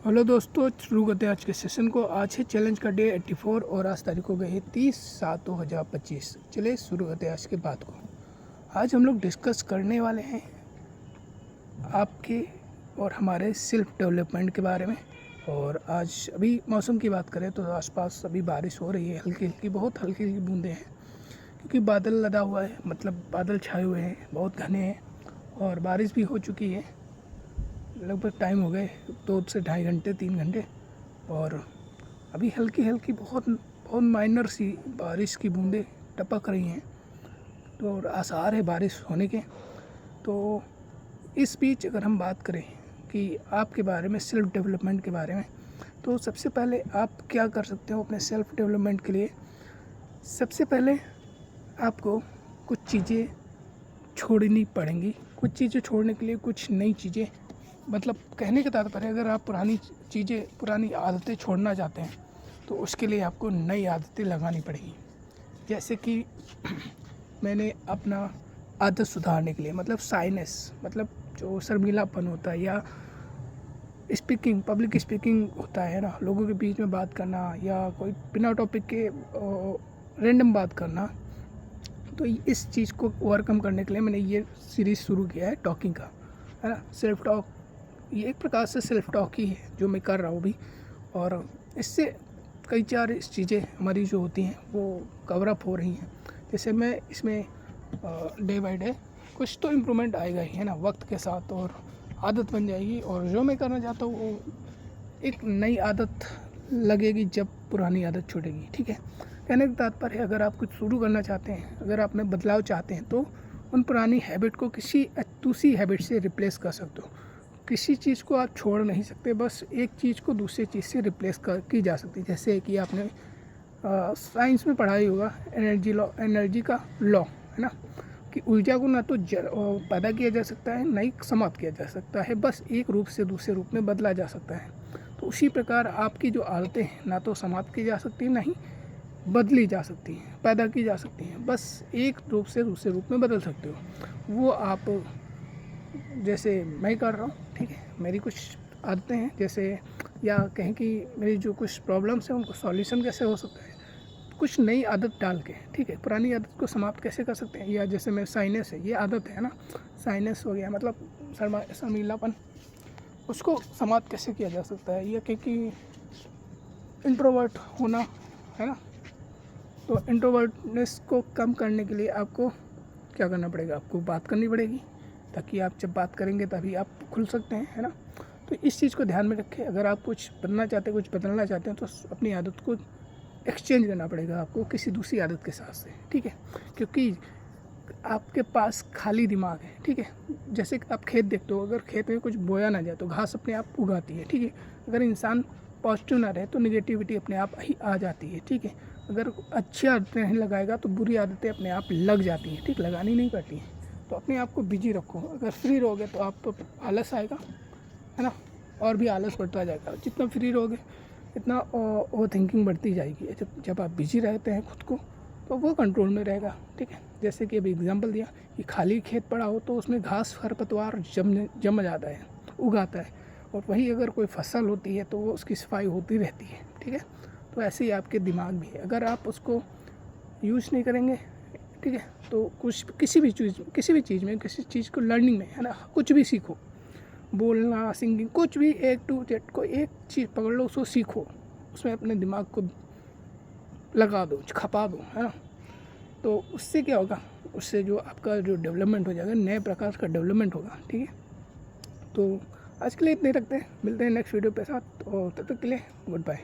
Hello दोस्तों, शुरू करते हैं आज के सेशन को। आज है चैलेंज का डे 84 और आज तारीख हो गई है 30/7/2025। चलिए शुरू करते हैं आज की बात को। आज हम लोग डिस्कस करने वाले हैं आपके और हमारे सेल्फ डेवलपमेंट के बारे में। और आज अभी मौसम की बात करें तो आसपास अभी बारिश हो रही है, हल्की हल्की, बहुत हल्की हल्की बूंदें हैं, क्योंकि बादल लदा हुआ है, मतलब बादल छाए हुए हैं, बहुत घने हैं और बारिश भी हो चुकी है। लगभग टाइम हो गए 2 से ढाई घंटे 3 घंटे, और अभी हल्की हल्की बहुत बहुत माइनर सी बारिश की बूंदें टपक रही हैं, तो और आसार है बारिश होने के। तो इस बीच अगर हम बात करें कि आपके बारे में, सेल्फ डेवलपमेंट के बारे में, तो सबसे पहले आप क्या कर सकते हो अपने सेल्फ डेवलपमेंट के लिए। सबसे पहले आपको कुछ चीज़ें छोड़नी पड़ेंगी। कुछ चीज़ें छोड़ने के लिए कुछ नई चीज़ें, मतलब कहने का तात्पर्य, अगर आप पुरानी चीज़ें, पुरानी आदतें छोड़ना चाहते हैं तो उसके लिए आपको नई आदतें लगानी पड़ेगी। जैसे कि मैंने अपना आदत सुधारने के लिए, मतलब साइनेस, मतलब जो शर्मीलापन होता है, या स्पीकिंग, पब्लिक स्पीकिंग होता है ना, लोगों के बीच में बात करना, या कोई बिना टॉपिक के रैंडम बात करना, तो इस चीज़ को ओवरकम करने के लिए मैंने ये सीरीज़ शुरू किया है टॉकिंग का, है ना। सेल्फ टॉक, ये एक प्रकार से सेल्फ टॉक ही है जो मैं कर रहा हूँ अभी, और इससे कई चार चीज़ें हमारी जो होती हैं वो कवर अप हो रही हैं। जैसे मैं इसमें डे बाय डे कुछ तो इम्प्रूवमेंट आएगा ही, है ना, वक्त के साथ, और आदत बन जाएगी, और जो मैं करना चाहता हूँ वो एक नई आदत लगेगी जब पुरानी आदत छूटेगी। ठीक है, कहने का तात्पर्य है, अगर आप कुछ शुरू करना चाहते हैं, अगर आप में बदलाव चाहते हैं, तो उन पुरानी हैबिट को किसी दूसरी हैबिट से रिप्लेस कर सकते हो। किसी चीज़ को आप छोड़ नहीं सकते, बस एक चीज़ को दूसरी चीज़ से रिप्लेस की जा सकती है। जैसे कि आपने साइंस में पढ़ाई होगा एनर्जी का लॉ, है ना, कि ऊर्जा को ना तो पैदा किया जा सकता है, ना ही समाप्त किया जा सकता है, बस एक रूप से दूसरे रूप में बदला जा सकता है। तो उसी प्रकार आपकी जो आदतें हैं, ना तो समाप्त की जा सकती, ना ही बदली जा सकती हैं, पैदा की जा सकती हैं, बस एक रूप से दूसरे रूप में बदल सकते हो। वो आप, जैसे मैं कर रहा हूँ, ठीक है, मेरी कुछ आदतें हैं, जैसे, या कहें कि मेरी जो कुछ प्रॉब्लम्स हैं उनको सॉल्यूशन कैसे हो सकता है, कुछ नई आदत डाल के, ठीक है, पुरानी आदत को समाप्त कैसे कर सकते हैं। या जैसे मैं साइनेस है, ये आदत है ना, साइनेस हो गया, मतलब शर्मीलापन, उसको समाप्त कैसे किया जा सकता है। या क्योंकि इंट्रोवर्ट होना, है ना, तो इंट्रोवर्टनेस को कम करने के लिए आपको क्या करना पड़ेगा, आपको बात करनी पड़ेगी, ताकि आप जब बात करेंगे तभी आप खुल सकते हैं, है ना। तो इस चीज़ को ध्यान में रखें। अगर आप कुछ बनना चाहते हैं, कुछ बदलना चाहते हैं, तो अपनी आदत को एक्सचेंज करना पड़ेगा आपको किसी दूसरी आदत के साथ से, ठीक है, क्योंकि आपके पास खाली दिमाग है, ठीक है। जैसे आप खेत देखते हो, अगर खेत में कुछ बोया ना जाए तो घास अपने आप उगाती है, ठीक है। अगर इंसान पॉजिटिव ना रहे तो निगेटिविटी अपने आप ही आ जाती है, ठीक है। अगर अच्छी आदतें नहीं लगाएगा तो बुरी आदतें अपने आप लग जाती हैं, ठीक, लगानी नहीं पड़ती हैं। तो अपने आप को बिजी रखो। अगर फ्री रहोगे तो आप आलस आएगा, है ना, और भी आलस बढ़ता जाएगा। जितना फ्री रहोगे इतना ओवर थिंकिंग बढ़ती जाएगी। जब आप बिजी रहते हैं खुद को, तो वो कंट्रोल में रहेगा, ठीक है। जैसे कि अभी एग्जांपल दिया कि खाली खेत पड़ा हो तो उसमें घास खरपतवार जम जाता है, उगाता है, और वही अगर कोई फसल होती है तो वो उसकी सफाई होती रहती है, ठीक है। तो ऐसे ही आपके दिमाग भी है, अगर आप उसको यूज़ नहीं करेंगे, ठीक है, तो किसी भी चीज़ में, किसी चीज़ को लर्निंग में, है ना, कुछ भी सीखो, बोलना, सिंगिंग, कुछ भी A to Z को एक चीज़ पकड़ लो, उसको सीखो, उसमें अपने दिमाग को लगा दो, खपा दो, है ना। तो उससे क्या होगा, उससे जो आपका जो डेवलपमेंट हो जाएगा, नए प्रकार का डेवलपमेंट होगा, ठीक है। तो आज के लिए इतने रखते हैं, मिलते हैं नेक्स्ट वीडियो के साथ, और तब तक के लिए गुड बाय।